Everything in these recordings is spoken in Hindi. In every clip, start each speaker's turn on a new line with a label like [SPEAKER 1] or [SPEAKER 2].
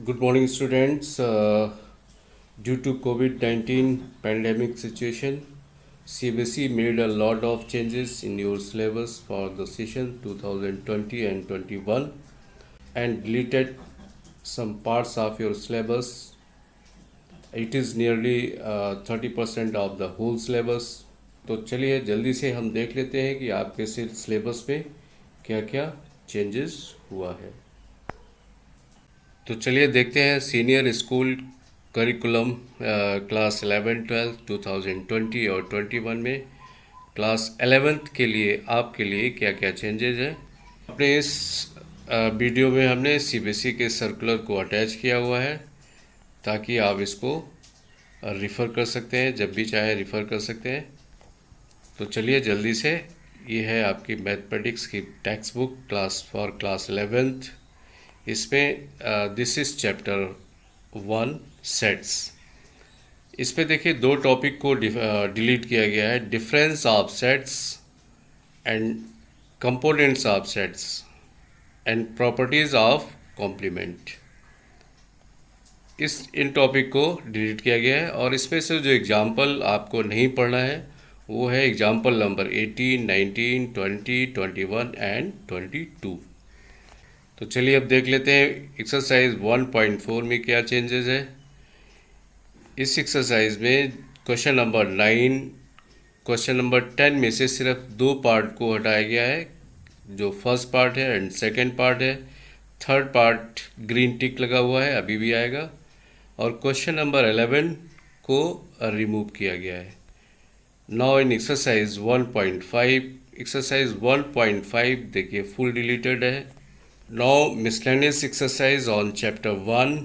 [SPEAKER 1] Good morning, students. Due to COVID-19 pandemic situation, CBSE made a lot of changes in your syllabus for the session 2020 and 21 and deleted some parts of your syllabus. It is nearly 30% of the whole syllabus. तो चलिए जल्दी से हम देख लेते हैं कि आपके सिलेबस में क्या क्या चेंजेस हुआ है। तो चलिए देखते हैं सीनियर स्कूल करिकुलम क्लास 11 12 2020 और 21 में क्लास 11th के लिए आपके लिए क्या क्या चेंजेस हैं। अपने इस वीडियो में हमने सीबीएसई के सर्कुलर को अटैच किया हुआ है ताकि आप इसको रिफ़र कर सकते हैं, जब भी चाहे रिफ़र कर सकते हैं। तो चलिए जल्दी से, ये है आपकी मैथमेटिक्स की टेक्स्ट बुक क्लास 11th। इसमें दिस इज चैप्टर 1 सेट्स। इस पे देखिए दो टॉपिक को डिलीट किया गया है, difference of sets and components of sets and properties of complement. इन टॉपिक को डिलीट किया गया है और इसमें से जो एग्जाम्पल आपको नहीं पढ़ना है वो है एग्जाम्पल नंबर 18 19 20 21 एंड 22। तो चलिए अब देख लेते हैं एक्सरसाइज 1.4 में क्या चेंजेस है। इस एक्सरसाइज में क्वेश्चन नंबर 9 क्वेश्चन नंबर 10 में से सिर्फ दो पार्ट को हटाया गया है, जो फर्स्ट पार्ट है एंड सेकंड पार्ट है। थर्ड पार्ट ग्रीन टिक लगा हुआ है, अभी भी आएगा। और क्वेश्चन नंबर 11 को रिमूव किया गया है। नाउ इन एक्सरसाइज 1.5, एक्सरसाइज 1.5 देखिए फुल डिलीटेड है। Now miscellaneous exercise on chapter 1,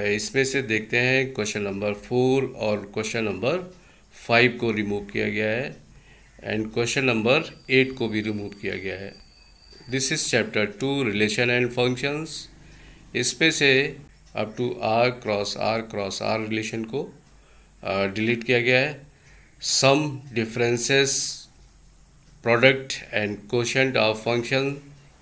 [SPEAKER 1] इसमें से देखते हैं क्वेश्चन नंबर 4 और क्वेश्चन नंबर 5 को रिमूव किया गया है एंड क्वेश्चन नंबर 8 को भी रिमूव किया गया है। This is chapter 2 relation and functions. इसमें से up to R cross R relation को डिलीट किया गया है। Sum differences product and quotient of function,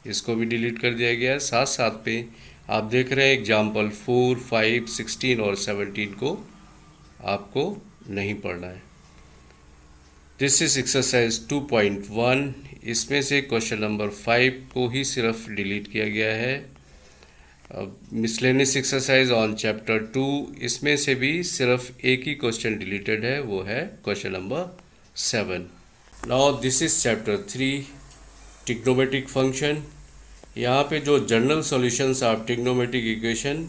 [SPEAKER 1] इसको भी डिलीट कर दिया गया है। साथ साथ में आप देख रहे हैं एग्जाम्पल 4 5 16 और 17 को आपको नहीं पढ़ना है। This is exercise 2.1। इसमें से क्वेश्चन नंबर 5 को ही सिर्फ डिलीट किया गया है। मिसलेनियस एक्सरसाइज ऑन चैप्टर 2, इसमें से भी सिर्फ एक ही क्वेश्चन डिलीटेड है, वो है question number 7। Now this is chapter 3 trigonometric function. यहाँ पे जो general solutions of trigonometric equation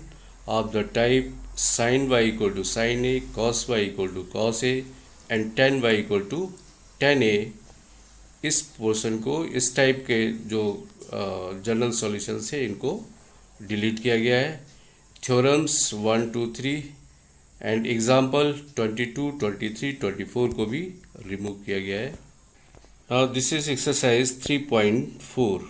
[SPEAKER 1] of the type sin y equal to sine A, cos y equal to cos A and tan y equal to tan A, इस पोर्शन को, इस टाइप के जो जनरल सॉल्यूशंस है इनको डिलीट किया गया है। थ्योरम्स 1 2 3 एंड एग्जाम्पल 22 23 24 को भी रिमूव किया गया है। Now this is exercise 3.4।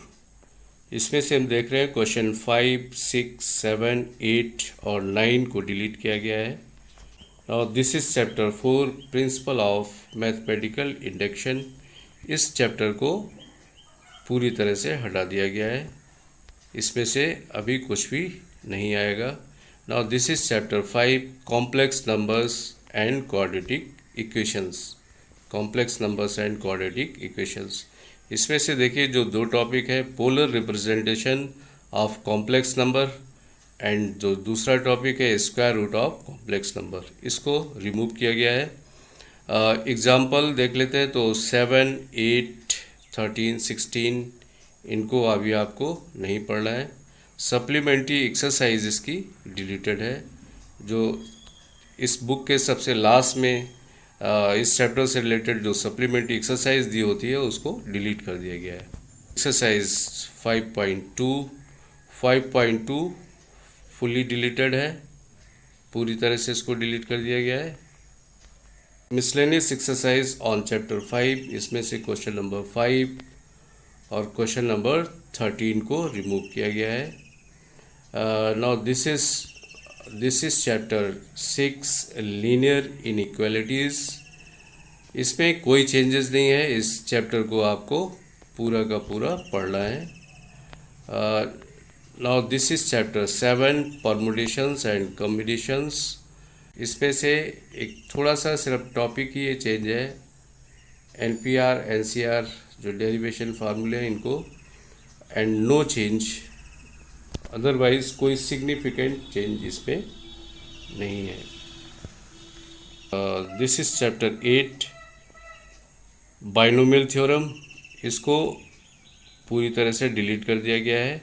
[SPEAKER 1] इसमें से हम देख रहे हैं क्वेश्चन 5 6 7 8 और 9 को डिलीट किया गया है। Now this is chapter 4 principle of mathematical induction. इस चैप्टर को पूरी तरह से हटा दिया गया है, इसमें से अभी कुछ भी नहीं आएगा। Now this is chapter 5 complex numbers and quadratic equations, complex numbers and quadratic equations. इसमें से देखिए जो दो टॉपिक है, polar representation of complex number and जो दूसरा टॉपिक है square root of complex number, इसको रिमूव किया गया है। एग्जाम्पल देख लेते हैं तो 7 8 13 16 इनको अभी आपको नहीं पढ़ना है। सप्लीमेंट्री एक्सरसाइज इसकी डिलीटेड है। जो इस बुक के सबसे लास्ट में इस चैप्टर से रिलेटेड जो सप्लीमेंट्री एक्सरसाइज दी होती है उसको डिलीट कर दिया गया है। एक्सरसाइज 5.2 फुली डिलीटेड है, पूरी तरह से इसको डिलीट कर दिया गया है। मिसलेनियस एक्सरसाइज ऑन चैप्टर 5, इसमें से क्वेश्चन नंबर 5 और क्वेश्चन नंबर 13 को रिमूव किया गया है। Now this is chapter 6 linear inequalities. इसमें कोई चेंजेस नहीं है, इस चैप्टर को आपको पूरा का पूरा पढ़ना है। Now this is chapter 7 permutations and combinations. इसमें से एक थोड़ा सा सिर्फ टॉपिक ही ये चेंज है, एनपीआर एनसीआर जो डेरिवेशन फार्मूले हैं इनको, एंड नो चेंज, अदरवाइज कोई सिग्निफिकेंट चेंज इसमें नहीं है। This is chapter 8 binomial theorem, इसको पूरी तरह से डिलीट कर दिया गया है।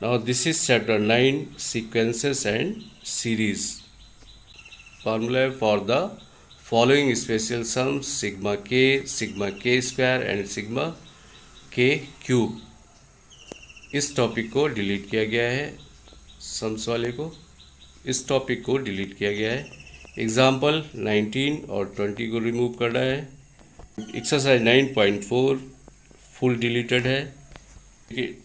[SPEAKER 1] Now this is chapter 9 sequences and series. Formula for the following special sums sigma के स्क्वायर एंड सिग्मा के क्यूब। इस टॉपिक को डिलीट किया गया है, सम्स वाले को, इस टॉपिक को डिलीट किया गया है। एग्जाम्पल 19 और 20 को रिमूव करना है। एक्सरसाइज 9.4 फुल डिलीटेड है।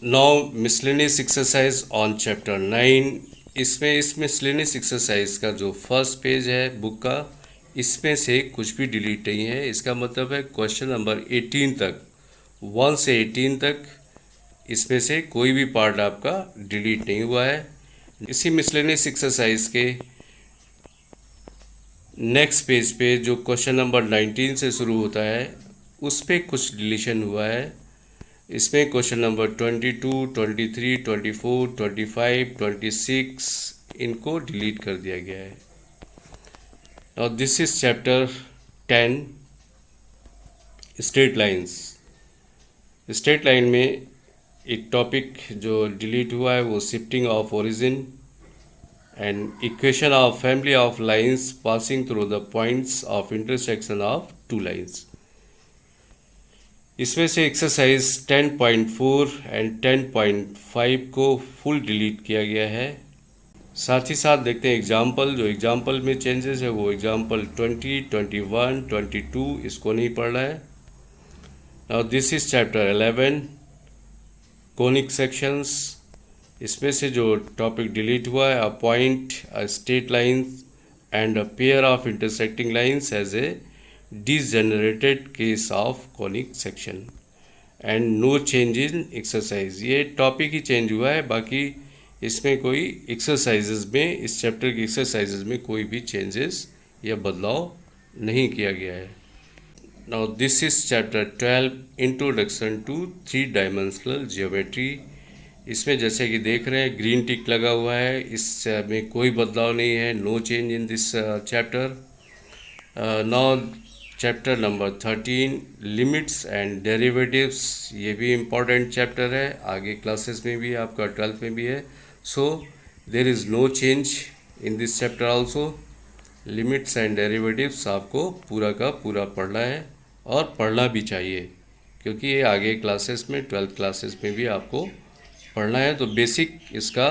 [SPEAKER 1] Now miscellaneous exercise on chapter 9। इसमें इस मिसलेनियस एक्सरसाइज का जो फर्स्ट पेज है बुक का, इसमें से कुछ भी डिलीट नहीं है। इसका मतलब है क्वेश्चन नंबर 18 तक, 1 से 18 तक, इसमें से कोई भी पार्ट आपका डिलीट नहीं हुआ है। इसी मिसलेनियस एक्सरसाइज के नेक्स्ट पेज पे जो क्वेश्चन नंबर 19 से शुरू होता है उस पर कुछ डिलीशन हुआ है। इसमें क्वेश्चन नंबर 22, 23, 24, 25, 26 इनको डिलीट कर दिया गया है। और this is chapter 10 straight lines. Straight line में एक टॉपिक जो डिलीट हुआ है वो shifting of origin and equation of family of lines passing through the points of intersection of two lines. इसमें से एक्सरसाइज 10.4 एंड 10.5 को फुल डिलीट किया गया है। साथ ही साथ देखते हैं एग्जाम्पल। जो एग्जाम्पल में चेंजेस है वो एग्जाम्पल 20, 21, 22 इसको नहीं पढ़ना है। Now this is chapter 11 conic sections. इसमें से जो टॉपिक डिलीट हुआ है, a point, a straight lines and a pair of intersecting lines as a degenerated case of conic section and no change in exercise. ये टॉपिक ही चेंज हुआ है, बाकी इसमें कोई एक्सरसाइजेज में, इस चैप्टर की एक्सरसाइजेज में कोई भी चेंजेस या बदलाव नहीं किया गया है। Now this is chapter 12 introduction to 3 dimensional geometry. इसमें जैसे कि देख रहे हैं ग्रीन टिक लगा हुआ है, इसमें कोई बदलाव नहीं है, no change in this chapter. Now chapter number 13 limits and derivatives, ये भी इम्पॉर्टेंट चैप्टर है, आगे क्लासेस में भी आपका 12th में भी है। So there is no change in this chapter also. Limits and derivatives आपको पूरा का पूरा पढ़ना है और पढ़ना भी चाहिए, क्योंकि ये आगे क्लासेस में 12th क्लासेस में भी आपको पढ़ना है। तो बेसिक इसका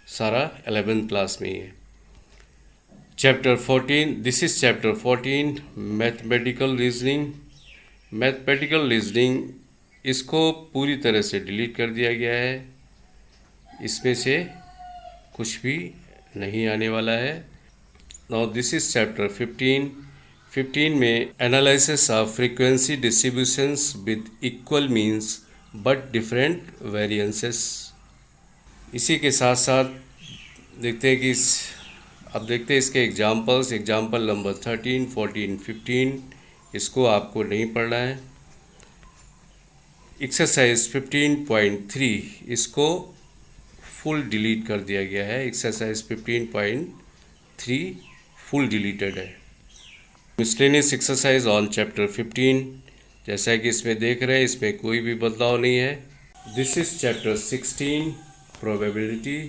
[SPEAKER 1] सारा 11th क्लास में ही है। Chapter 14, this is chapter 14 mathematical reasoning. Mathematical reasoning इसको पूरी तरह से डिलीट कर दिया गया है, इसमें से कुछ भी नहीं आने वाला है। नाउ दिस इज चैप्टर 15 में analysis of frequency distributions with equal means but different variances. इसी के साथ साथ देखते हैं कि अब देखते हैं इसके एग्जाम्पल्स। एग्जाम्पल नंबर 13, 14, 15 इसको आपको नहीं पढ़ना है। एक्सरसाइज 15.3 इसको फुल डिलीट कर दिया गया है। एक्सरसाइज 15.3 फुल डिलीटेड है। मिसलेनियस एक्सरसाइज ऑन चैप्टर 15, जैसा कि इसमें देख रहे हैं इसमें कोई भी बदलाव नहीं है। This is chapter 16 probability.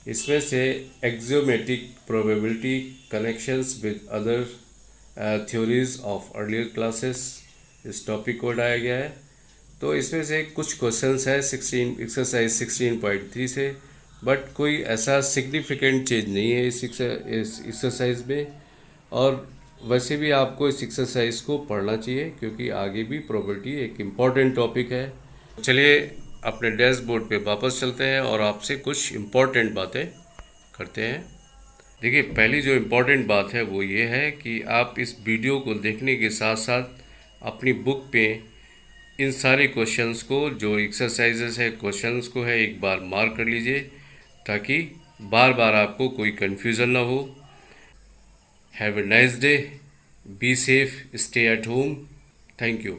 [SPEAKER 1] इसमें से axiomatic probability connections with other theories of earlier classes, इस टॉपिक को उठाया गया है। तो इसमें से कुछ क्वेश्चंस है एक्सरसाइज 16.3 से, बट कोई ऐसा सिग्निफिकेंट चेंज नहीं है इस एक्सरसाइज में। और वैसे भी आपको इस एक्सरसाइज को पढ़ना चाहिए, क्योंकि आगे भी प्रोबेबिलिटी एक इम्पॉर्टेंट टॉपिक है। चलिए अपने डैशबोर्ड पे वापस चलते हैं और आपसे कुछ इम्पॉर्टेंट बातें करते हैं। देखिए, पहली जो इम्पॉर्टेंट बात है वो ये है कि आप इस वीडियो को देखने के साथ साथ अपनी बुक पे इन सारे क्वेश्चंस को, जो एक्सरसाइजेस है क्वेश्चंस को है, एक बार मार्क कर लीजिए ताकि बार बार आपको कोई कन्फ्यूज़न ना हो। Have a nice day, be safe, stay at home. Thank you.